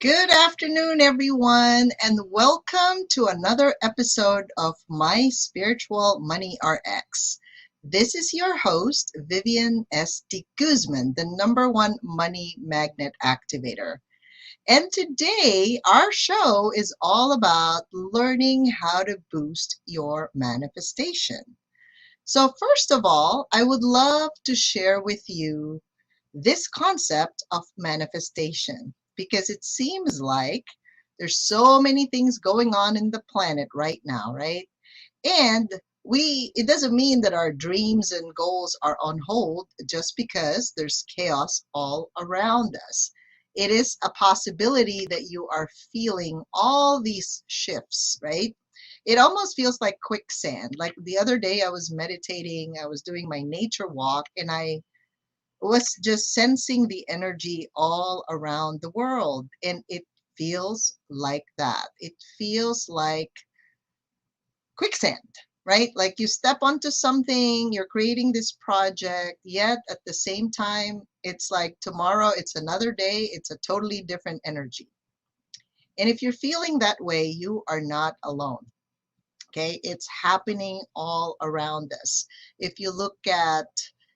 Good afternoon, everyone, and welcome to another episode of My Spiritual Money RX. This is your host, Vivian S. D. Guzman, the #1 money magnet activator. And today, our show is all about learning how to boost your manifestation. So, first of all, I would love to share with you this concept of manifestation because it seems like there's so many things going on in the planet right now, right? And it doesn't mean that our dreams and goals are on hold just because there's chaos all around us. It is a possibility that you are feeling all these shifts, right? It almost feels like quicksand. Like the other day, I was meditating, I was doing my nature walk, and I was just sensing the energy all around the world. And it feels like that. It feels like quicksand, right? Like you step onto something, you're creating this project, yet at the same time, it's like tomorrow, it's another day, it's a totally different energy. And if you're feeling that way, you are not alone. Okay, it's happening all around us. If you look at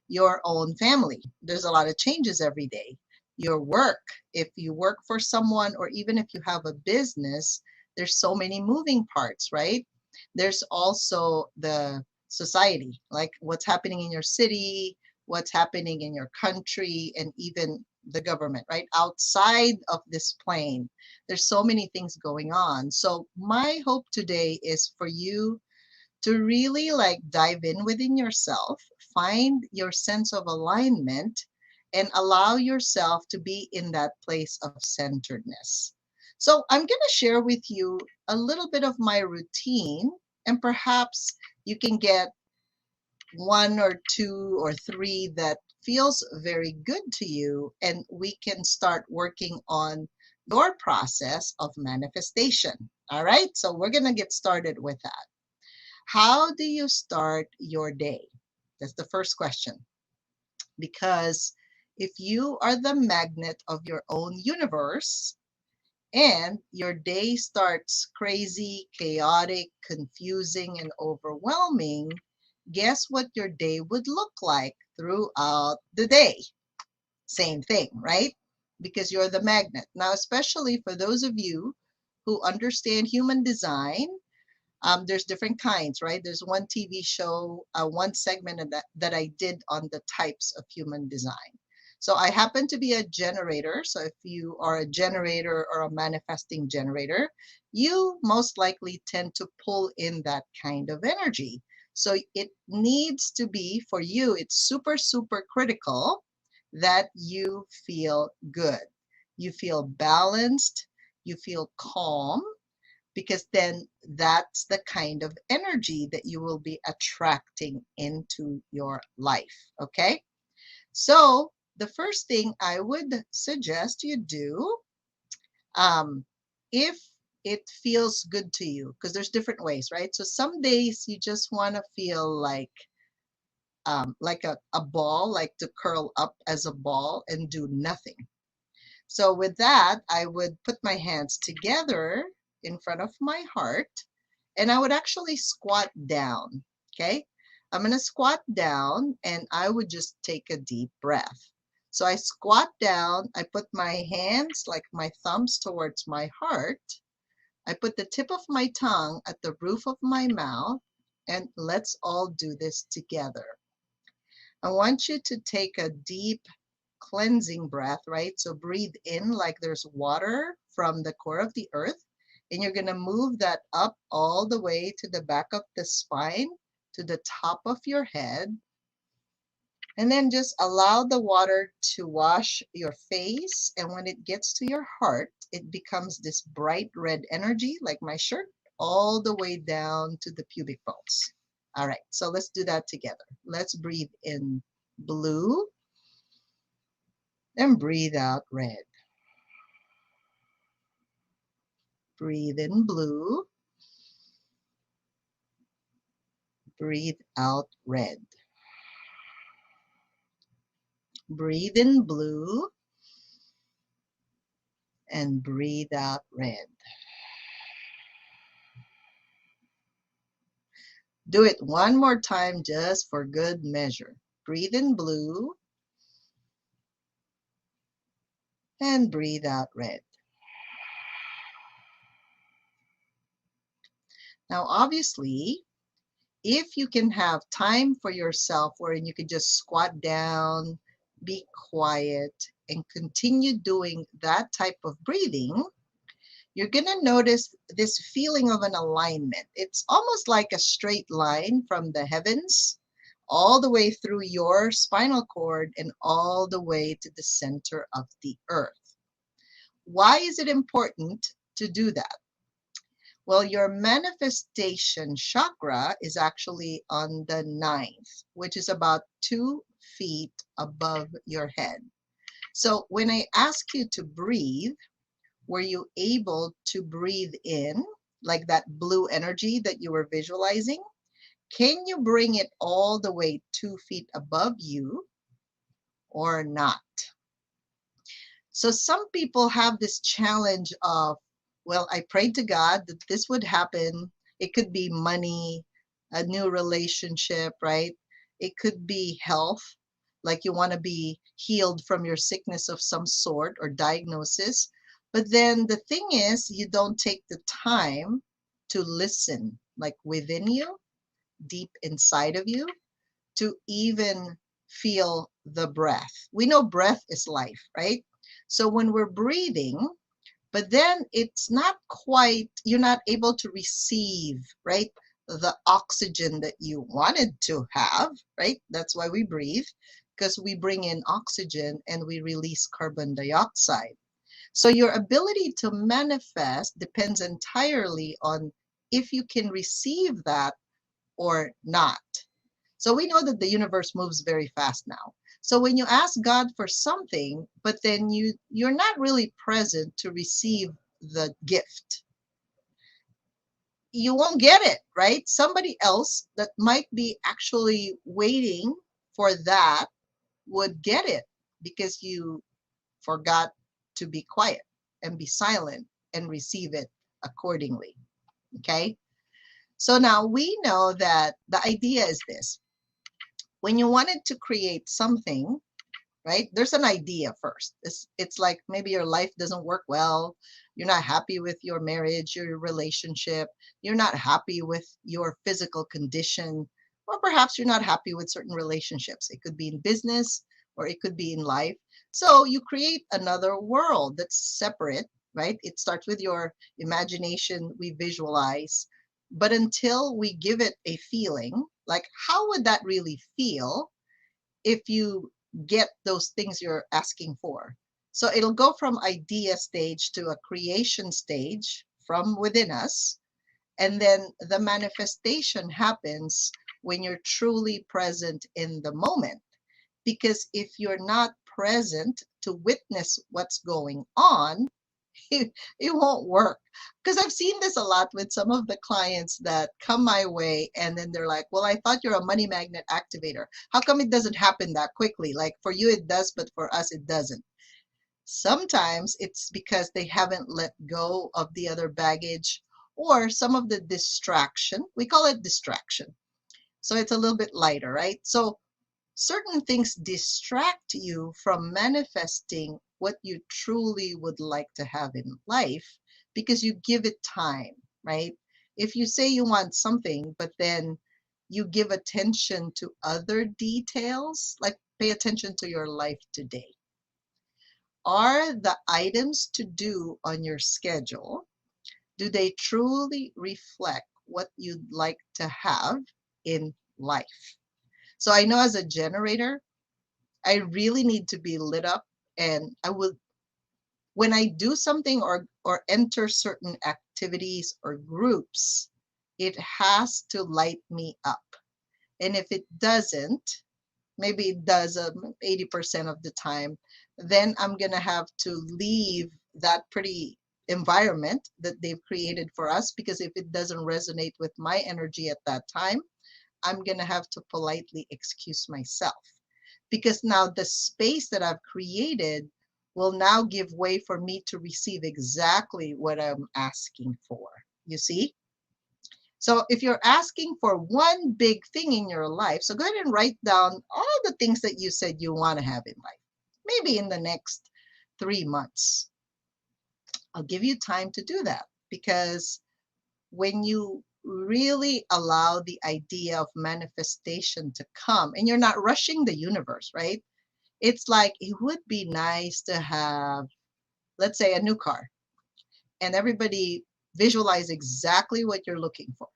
your own family, there's a lot of changes every day. Your work, if you work for someone or even if you have a business, there's so many moving parts, right? There's also the society, like what's happening in your city, what's happening in your country, and even the government, right? Outside of this plane, there's so many things going on. So my hope today is for you to really like dive in within yourself, find your sense of alignment, and allow yourself to be in that place of centeredness. So I'm going to share with you a little bit of my routine, and perhaps you can get one or two or three that feels very good to you, and we can start working on your process of manifestation. All right, so we're going to get started with that. How do you start your day? That's the first question. Because if you are the magnet of your own universe and your day starts crazy, chaotic, confusing, and overwhelming, guess what your day would look like throughout the day? Same thing, right? Because you're the magnet. Now, especially for those of you who understand human design, there's different kinds, right? There's one TV show, one segment of that I did on the types of human design. So I happen to be a generator. So if you are a generator or a manifesting generator, you most likely tend to pull in that kind of energy. So it needs to be for you, it's super, super critical that you feel good. You feel balanced, you feel calm, because then that's the kind of energy that you will be attracting into your life. Okay. So the first thing I would suggest you do, if it feels good to you, because there's different ways, right? So some days you just want to feel like like a ball, like to curl up as a ball and do nothing. So with that, I would put my hands together in front of my heart and I would actually squat down. Okay. I'm going to squat down and I would just take a deep breath. So I squat down, I put my hands like my thumbs towards my heart. I put the tip of my tongue at the roof of my mouth, and let's all do this together. I want you to take a deep cleansing breath, right? So breathe in like there's water from the core of the earth, and you're going to move that up all the way to the back of the spine, to the top of your head. And then just allow the water to wash your face. And when it gets to your heart, it becomes this bright red energy, like my shirt, all the way down to the pubic bones. All right, so let's do that together. Let's breathe in blue and breathe out red. Breathe in blue, breathe out red. Breathe in blue and breathe out red. Do it one more time just for good measure. Breathe in blue and breathe out red. Now, obviously, if you can have time for yourself wherein you can just squat down, be quiet, and continue doing that type of breathing, you're going to notice this feeling of an alignment. It's almost like a straight line from the heavens all the way through your spinal cord and all the way to the center of the earth. Why is it important to do that? Well, your manifestation chakra is actually on the ninth, which is about 2 feet above your head. So when I ask you to breathe, were you able to breathe in like that blue energy that you were visualizing? Can you bring it all the way 2 feet above you or not? So some people have this challenge of, well, I prayed to God that this would happen. It could be money, a new relationship, right? It could be health, like you want to be healed from your sickness of some sort or diagnosis. But then the thing is, you don't take the time to listen, like within you, deep inside of you, to even feel the breath. We know breath is life, right? So when we're breathing, but then it's not quite, you're not able to receive, right? The oxygen that you wanted to have, right? That's why we breathe, because we bring in oxygen and we release carbon dioxide. So your ability to manifest depends entirely on if you can receive that or not. So we know that the universe moves very fast now. So when you ask God for something, but then you're not really present to receive the gift, you won't get it, right? Somebody else that might be actually waiting for that would get it because you forgot to be quiet and be silent and receive it accordingly. Okay? So now we know that the idea is this. When you wanted to create something, right? There's an idea first. It's like maybe your life doesn't work well. You're not happy with your marriage, your relationship. You're not happy with your physical condition, or perhaps you're not happy with certain relationships. It could be in business or it could be in life. So you create another world that's separate, right? It starts with your imagination, we visualize. But until we give it a feeling, like how would that really feel if you get those things you're asking for? So it'll go from idea stage to a creation stage from within us. And then the manifestation happens when you're truly present in the moment. Because if you're not present to witness what's going on, it won't work. Because I've seen this a lot with some of the clients that come my way and then they're like, well, I thought you're a money magnet activator. How come it doesn't happen that quickly? Like for you it does, but for us it doesn't. Sometimes it's because they haven't let go of the other baggage or some of the distraction. We call it distraction. So it's a little bit lighter, right? So certain things distract you from manifesting what you truly would like to have in life because you give it time, right? If you say you want something, but then you give attention to other details, like pay attention to your life today. Are the items to do on your schedule, do they truly reflect what you'd like to have in life? So I know as a generator, I really need to be lit up, and I will, when I do something or enter certain activities or groups, it has to light me up. And if it doesn't, maybe it does 80% of the time, then I'm gonna have to leave that pretty environment that they've created for us, because if it doesn't resonate with my energy at that time, I'm gonna have to politely excuse myself, because now the space that I've created will now give way for me to receive exactly what I'm asking for. You see? So if you're asking for one big thing in your life, so go ahead and write down all the things that you said you want to have in life, maybe in the next 3 months. I'll give you time to do that, because when you really allow the idea of manifestation to come and you're not rushing the universe, right? It's like it would be nice to have, let's say, a new car, and everybody visualize exactly what you're looking for,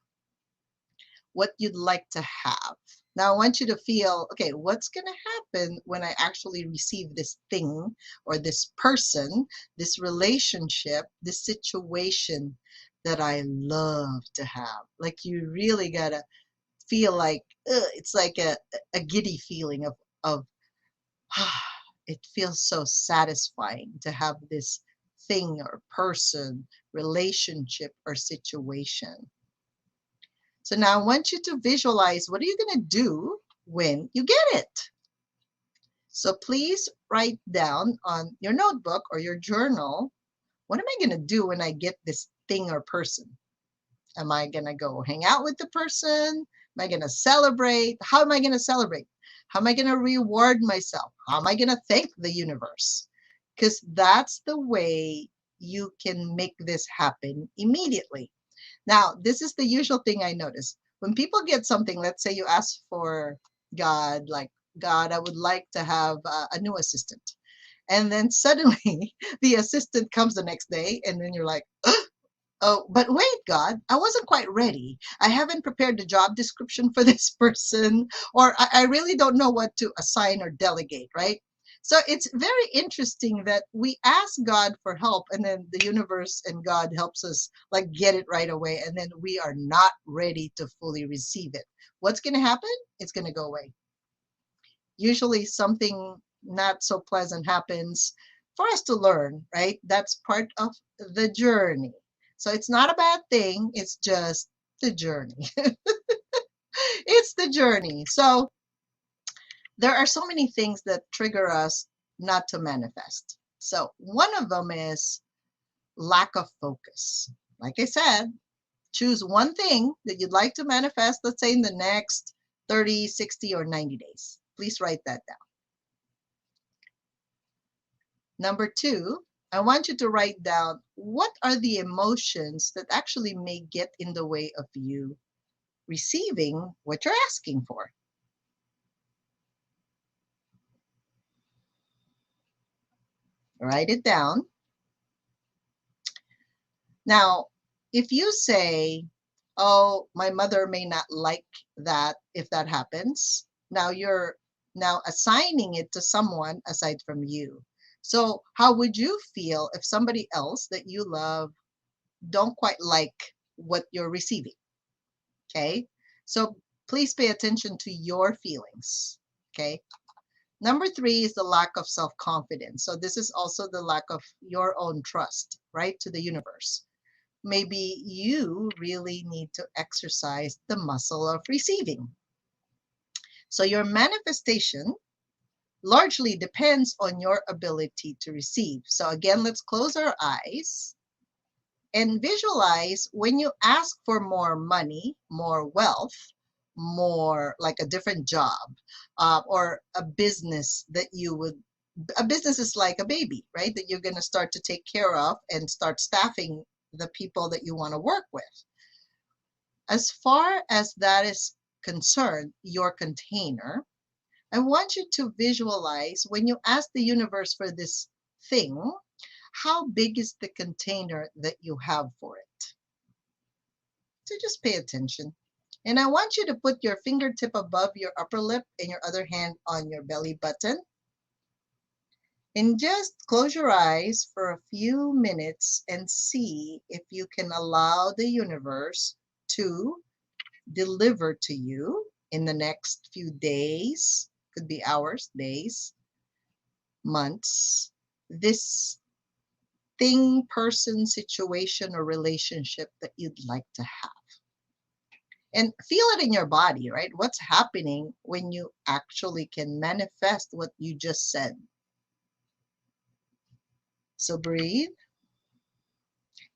what you'd like to have. Now, I want you to feel, okay, what's going to happen when I actually receive this thing or this person, this relationship, this situation that I love to have? Like, you really got to feel like, it's like a giddy feeling of it feels so satisfying to have this thing or person, relationship, or situation. So now I want you to visualize, what are you going to do when you get it? So please write down on your notebook or your journal, what am I going to do when I get this thing or person? Am I going to go hang out with the person? Am I going to celebrate? How am I going to celebrate? How am I going to reward myself? How am I going to thank the universe? Because that's the way you can make this happen immediately. Now, this is the usual thing I notice. When people get something, let's say you ask for God, like, God, I would like to have a new assistant. And then suddenly the assistant comes the next day, and then you're like, oh, but wait, God, I wasn't quite ready. I haven't prepared the job description for this person, or I really don't know what to assign or delegate, right? So it's very interesting that we ask God for help, and then the universe and God helps us like get it right away, and then we are not ready to fully receive it. What's going to happen? It's going to go away. Usually something not so pleasant happens for us to learn, right? That's part of the journey. So it's not a bad thing, it's just the journey. It's the journey. So there are so many things that trigger us not to manifest. So one of them is lack of focus. Like I said, choose one thing that you'd like to manifest, let's say in the next 30, 60, or 90 days. Please write that down. Number two, I want you to write down, what are the emotions that actually may get in the way of you receiving what you're asking for? Write it down. Now, if you say, oh, my mother may not like that if that happens, now you're now assigning it to someone aside from you. So how would you feel if somebody else that you love don't quite like what you're receiving? Okay. So please pay attention to your feelings. Okay. Number three is the lack of self-confidence. So this is also the lack of your own trust, right, to the universe. Maybe you really need to exercise the muscle of receiving. So your manifestation largely depends on your ability to receive. So again, let's close our eyes and visualize when you ask for more money, more wealth, more like a different job, or a business that you would, a business is like a baby, right? That you're going to start to take care of and start staffing the people that you want to work with. As far as that is concerned, your container, I want you to visualize when you ask the universe for this thing, how big is the container that you have for it? So just pay attention. And I want you to put your fingertip above your upper lip and your other hand on your belly button. And just close your eyes for a few minutes and see if you can allow the universe to deliver to you in the next few days, could be hours, days, months, this thing, person, situation, or relationship that you'd like to have. And feel it in your body, right? What's happening when you actually can manifest what you just said? So breathe.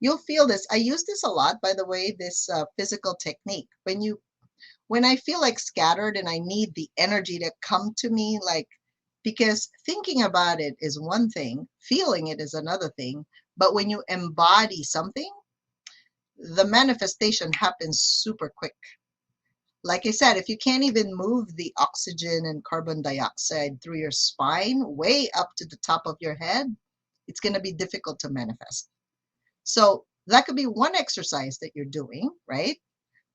You'll feel this. I use this a lot, by the way, this physical technique. When I feel like scattered and I need the energy to come to me, like, because thinking about it is one thing, feeling it is another thing, but when you embody something, the manifestation happens super quick. Like I said, if you can't even move the oxygen and carbon dioxide through your spine, way up to the top of your head, it's going to be difficult to manifest. So that could be one exercise that you're doing, right?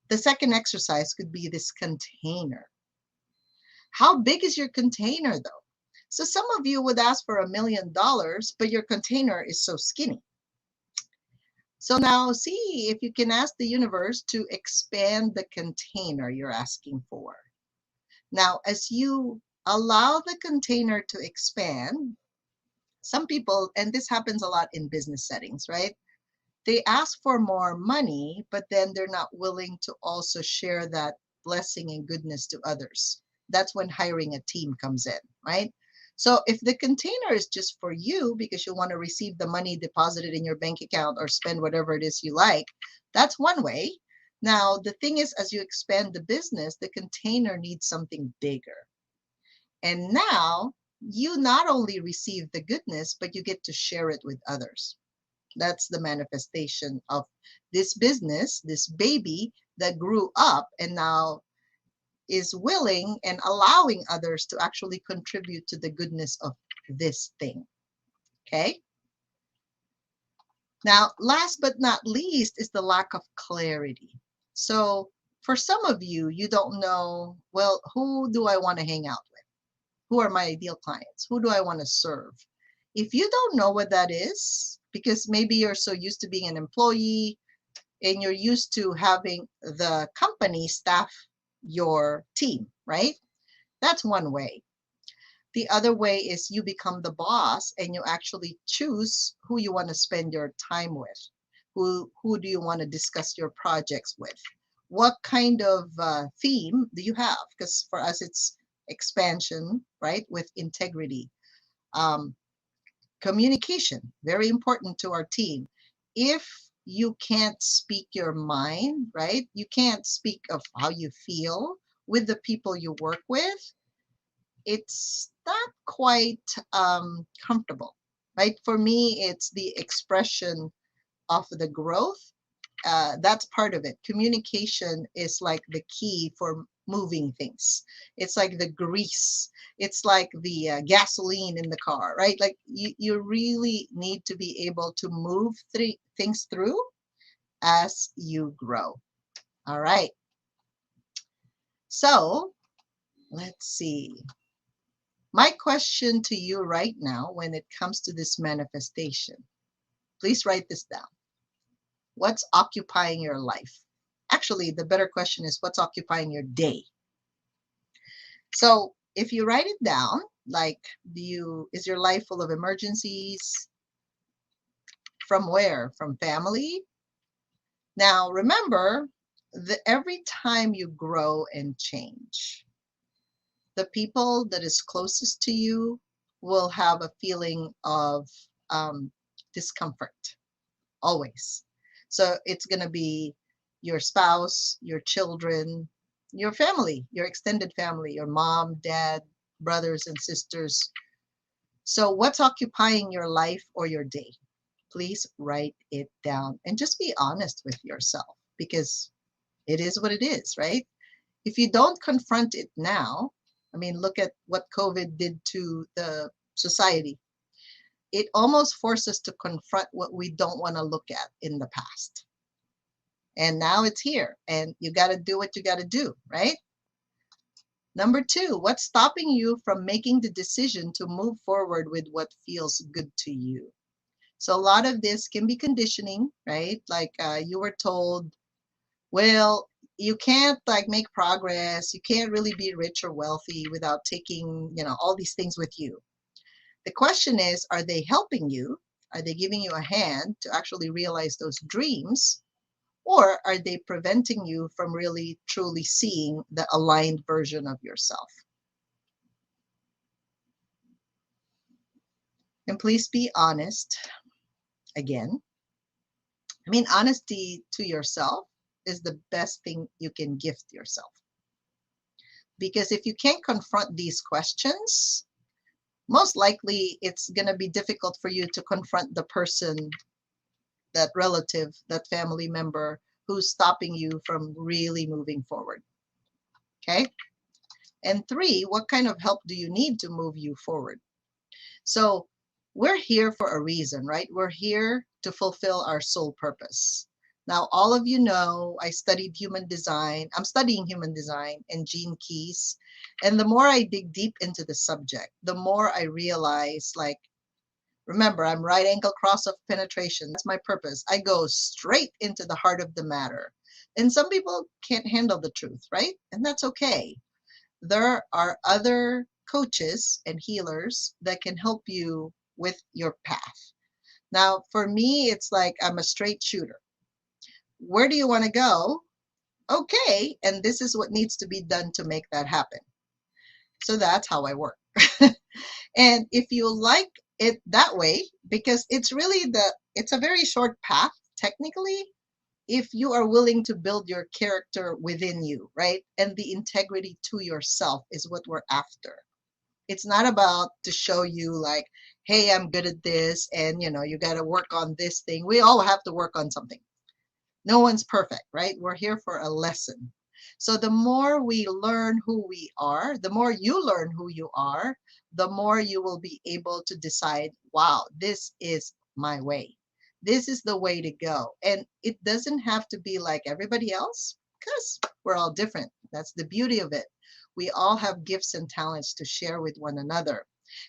The second exercise could be this container. How big is your container though? So some of you would ask for $1 million, but your container is so skinny. So now see if you can ask the universe to expand the container you're asking for. Now, as you allow the container to expand, some people, and this happens a lot in business settings, right? They ask for more money, but then they're not willing to also share that blessing and goodness to others. That's when hiring a team comes in, right? So if the container is just for you because you want to receive the money deposited in your bank account or spend whatever it is you like, that's one way. Now, the thing is, as you expand the business, the container needs something bigger. And now you not only receive the goodness, but you get to share it with others. That's the manifestation of this business, this baby that grew up and now is willing and allowing others to actually contribute to the goodness of this thing. Okay. Now, last but not least is the lack of clarity. So for some of you, you don't know, well, who do I want to hang out with? Who are my ideal clients? Who do I want to serve? If you don't know what that is, because maybe you're so used to being an employee and you're used to having the company staff your team, right? That's one way. The other way is you become the boss and you actually choose who you want to spend your time with. Who do you want to discuss your projects with? What kind of theme do you have? Because for us, it's expansion, right? With integrity. Um, Communication, very important to our team. If you can't speak your mind, right? You can't speak of how you feel with the people you work with, it's not quite comfortable, right? For me, it's the expression of the growth. That's part of it. Communication is like the key for moving things. It's like the grease. It's like the gasoline in the car, right? Like you really need to be able to move things through as you grow. All right. So let's see. My question to you right now when it comes to this manifestation, please write this down. What's occupying your life? Actually, the better question is what's occupying your day? So if you write it down, Like, is your life full of emergencies? From where? From family? Now, remember that every time you grow and change, the people that is closest to you will have a feeling of um, discomfort always. So it's going to be your spouse, your children, your family, your extended family, your mom, dad, brothers, and sisters. So, what's occupying your life or your day? Please write it down and just be honest with yourself, because it is what it is, right? If you don't confront it now, I mean, look at what COVID did to the society. It almost forced us to confront what we don't want to look at in the past. And now it's here, and you got to do what you got to do, right? Number two, what's stopping you from making the decision to move forward with what feels good to you? So a lot of this can be conditioning, right? Like you were told, well, you can't like make progress. You can't really be rich or wealthy without taking, all these things with you. The question is, are they helping you? Are they giving you a hand to actually realize those dreams? Or are they preventing you from really truly seeing the aligned version of yourself? And please be honest again. I mean, honesty to yourself is the best thing you can gift yourself. Because if you can't confront these questions, most likely it's going to be difficult for you to confront the person, that relative, that family member who's stopping you from really moving forward. Okay? And three, what kind of help do you need to move you forward? So we're here for a reason, right? We're here to fulfill our soul purpose. Now, all of you know I studied human design. I'm studying human design and Gene Keys. And the more I dig deep into the subject, the more I realize, like, remember, I'm right angle cross of penetration. That's my purpose. I go straight into the heart of the matter. And some people can't handle the truth, right? And that's okay. There are other coaches and healers that can help you with your path. Now, for me, it's like I'm a straight shooter. Where do you want to go? Okay, and this is what needs to be done to make that happen. So that's how I work. And if you like it that way, because it's a very short path, technically, if you are willing to build your character within you, right? And the integrity to yourself is what we're after. It's not about to show you like, hey, I'm good at this, and you got to work on this thing. We all have to work on something. No one's perfect, right? We're here for a lesson. So the more we learn who we are, the more you learn who you are, the more you will be able to decide, wow, this is my way. This is the way to go. And it doesn't have to be like everybody else, because we're all different. That's the beauty of it. We all have gifts and talents to share with one another.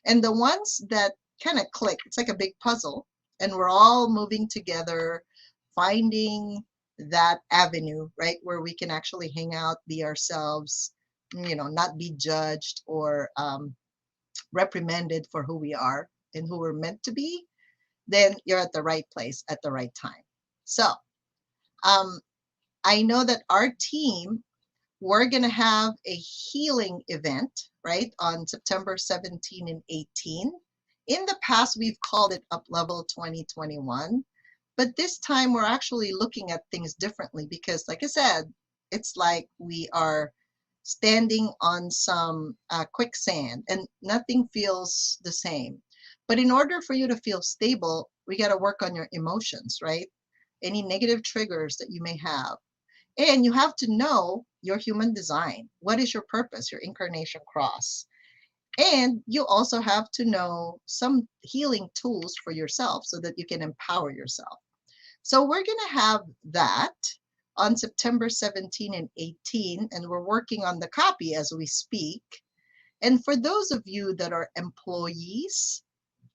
And the ones that kind of click, it's like a big puzzle, and we're all moving together, finding that avenue, right, where we can actually hang out, be ourselves, not be judged or reprimanded for who we are and who we're meant to be, then you're at the right place at the right time. So um, I know that our team, we're going to have a healing event, right, on September 17 and 18. In the past, we've called it Up Level 2021. But this time we're actually looking at things differently because, like I said, it's like we are standing on some quicksand and nothing feels the same. But in order for you to feel stable, we got to work on your emotions, right? Any negative triggers that you may have. And you have to know your human design. What is your purpose, your incarnation cross? And you also have to know some healing tools for yourself so that you can empower yourself. So we're going to have that on September 17 and 18, and we're working on the copy as we speak. And for those of you that are employees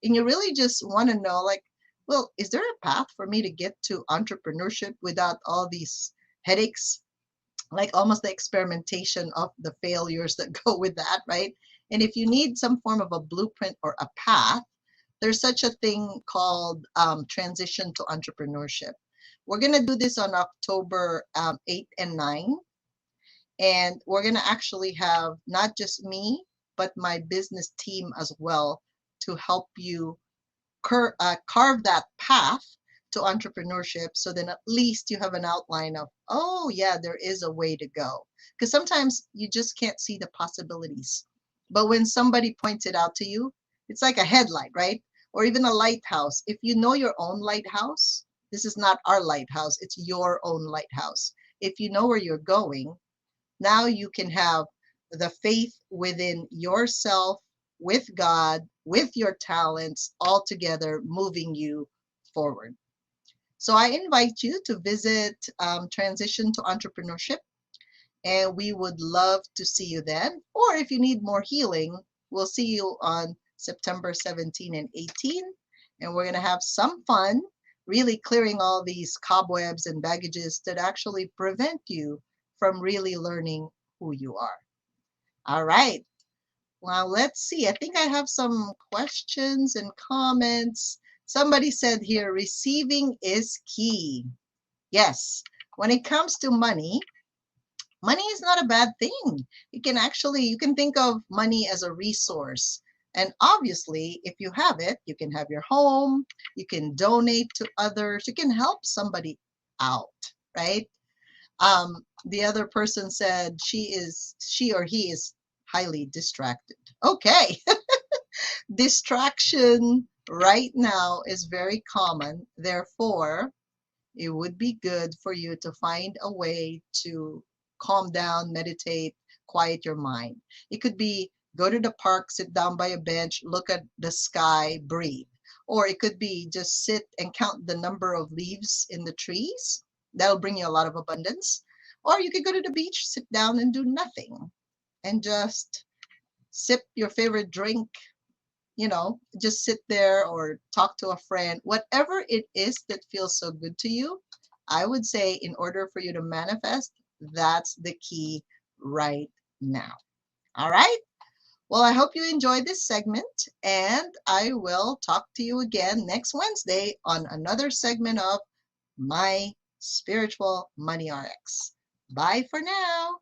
and you really just want to know, like, well, is there a path for me to get to entrepreneurship without all these headaches? Like almost the experimentation of the failures that go with that, right? And if you need some form of a blueprint or a path, there's such a thing called Transition to Entrepreneurship. We're going to do this on October 8 and 9. And we're going to actually have not just me, but my business team as well to help you carve that path to entrepreneurship, so then at least you have an outline of, oh yeah, there is a way to go. Because sometimes you just can't see the possibilities. But when somebody points it out to you, it's like a headlight, right? Or even a lighthouse. If you know your own lighthouse, this is not our lighthouse, it's your own lighthouse. If you know where you're going, now you can have the faith within yourself, with God, with your talents, all together moving you forward. So I invite you to visit Transition to Entrepreneurship, and we would love to see you then. Or if you need more healing, we'll see you on September 17 and 18, and we're going to have some fun, really clearing all these cobwebs and baggages that actually prevent you from really learning who you are. All right. Well, let's see. I think I have some questions and comments. Somebody said here, receiving is key. Yes. When it comes to money, money is not a bad thing. You can think of money as a resource. And obviously, if you have it, you can have your home, you can donate to others, you can help somebody out, right? The other person said she or he is highly distracted. Okay. Distraction right now is very common. Therefore, it would be good for you to find a way to calm down, meditate, quiet your mind. It could be go to the park, sit down by a bench, look at the sky, breathe. Or it could be just sit and count the number of leaves in the trees. That'll bring you a lot of abundance. Or you could go to the beach, sit down and do nothing and just sip your favorite drink, just sit there or talk to a friend, whatever it is that feels so good to you. I would say in order for you to manifest, that's the key right now. All right. Well, I hope you enjoyed this segment, and I will talk to you again next Wednesday on another segment of My Spiritual Money RX. Bye for now.